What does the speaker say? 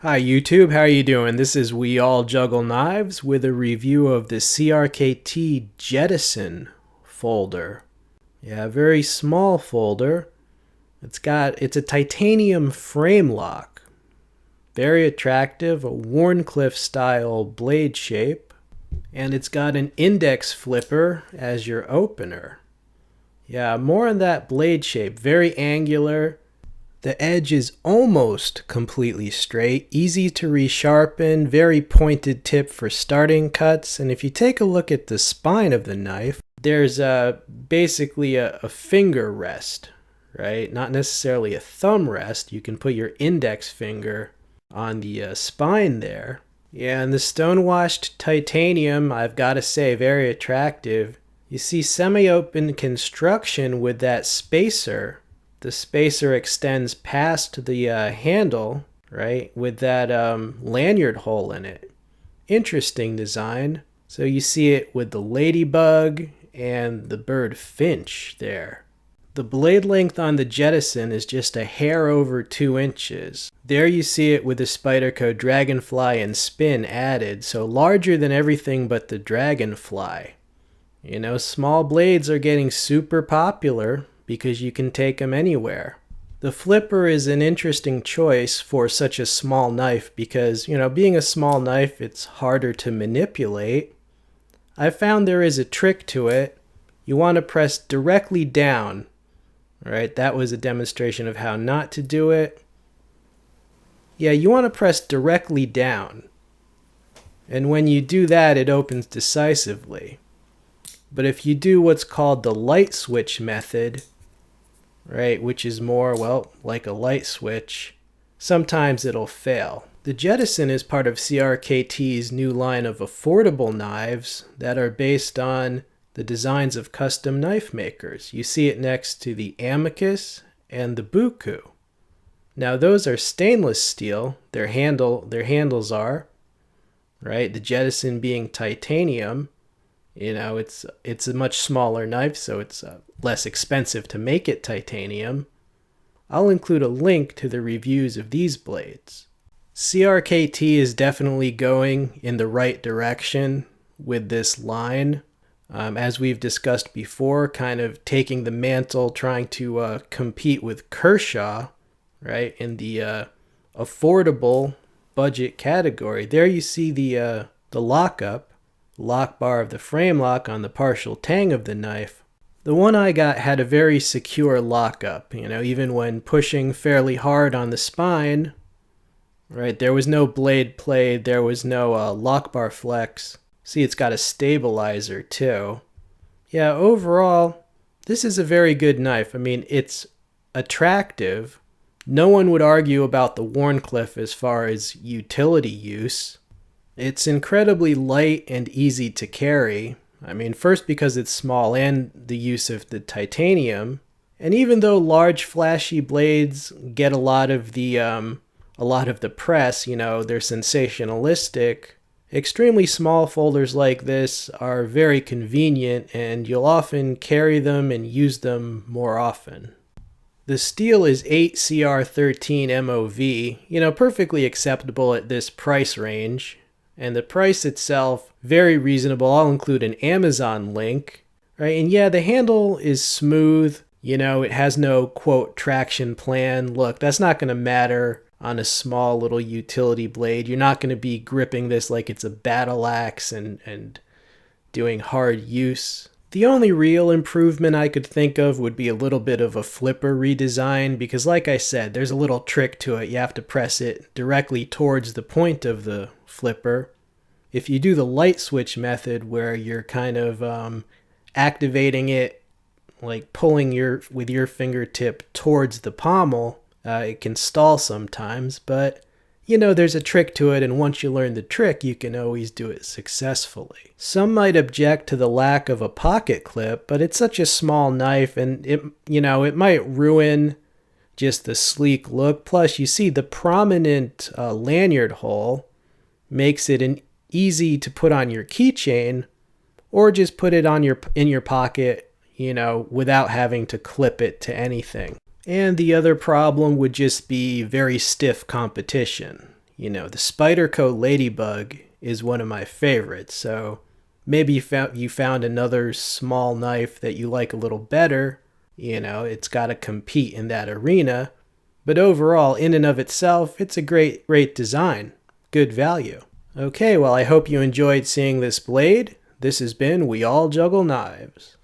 Hi YouTube, how are you doing? This is We All Juggle Knives with a review of the CRKT Jettison folder. Yeah, a very small folder. It's a titanium frame lock. Very attractive, a Wharncliffe style blade shape. And it's got an index flipper as your opener. Yeah, more on that blade shape. Very angular. The edge is almost completely straight, easy to resharpen, very pointed tip for starting cuts. And if you take a look at the spine of the knife, there's basically a finger rest, right? Not necessarily a thumb rest. You can put your index finger on the spine there. Yeah, and the stone-washed titanium, I've got to say, very attractive. You see semi-open construction with that spacer. The spacer extends past the handle, right, with that lanyard hole in it. Interesting design. So you see it with the ladybug and the bird finch there. The blade length on the Jettison is just a hair over 2 inches. There you see it with the Spyderco Dragonfly and Spin added, so larger than everything but the Dragonfly. You know, small blades are getting super popular because you can take them anywhere. The flipper is an interesting choice for such a small knife because, being a small knife, it's harder to manipulate. I found there is a trick to it. You want to press directly down, right? That was a demonstration of how not to do it. Yeah, you want to press directly down. And when you do that, it opens decisively. But if you do what's called the light switch method, right, which is more, like a light switch, sometimes it'll fail. The Jettison is part of CRKT's new line of affordable knives that are based on the designs of custom knife makers. You see it next to the Amicus and the Buku. Now those are stainless steel, their handles are, right, the Jettison being titanium. It's a much smaller knife, so it's less expensive to make it titanium. I'll include a link to the reviews of these blades. CRKT is definitely going in the right direction with this line. As we've discussed before, kind of taking the mantle, trying to compete with Kershaw, right, in the affordable budget category. There you see the lock bar of the frame lock on the partial tang of the knife. The one I got had a very secure lockup, even when pushing fairly hard on the spine, right? There was no blade play, there was no lock bar flex. See, it's got a stabilizer too. Yeah, overall, this is a very good knife. I mean, it's attractive. No one would argue about the Wharncliffe as far as utility use. It's incredibly light and easy to carry. I mean, first because it's small and the use of the titanium. And even though large flashy blades get a lot of the press, they're sensationalistic, extremely small folders like this are very convenient and you'll often carry them and use them more often. The steel is 8CR13 MOV, perfectly acceptable at this price range. And the price itself, very reasonable. I'll include an Amazon link, right? And yeah, the handle is smooth. It has no, quote, traction plan. Look, that's not going to matter on a small little utility blade. You're not going to be gripping this like it's a battle axe and doing hard use. The only real improvement I could think of would be a little bit of a flipper redesign because, like I said, there's a little trick to it. You have to press it directly towards the point of the flipper. If you do the light switch method where you're kind of activating it, like pulling with your fingertip towards the pommel, it can stall sometimes, but there's a trick to it, and once you learn the trick, you can always do it successfully. Some might object to the lack of a pocket clip, but it's such a small knife, and it might ruin just the sleek look. Plus, you see the prominent lanyard hole makes it easy to put on your keychain, or just put it in your pocket, without having to clip it to anything. And the other problem would just be very stiff competition. You know, the Spyderco Ladybug is one of my favorites, so maybe you found another small knife that you like a little better. You know, it's got to compete in that arena. But overall, in and of itself, it's a great design. Good value. Okay, well, I hope you enjoyed seeing this blade. This has been We All Juggle Knives.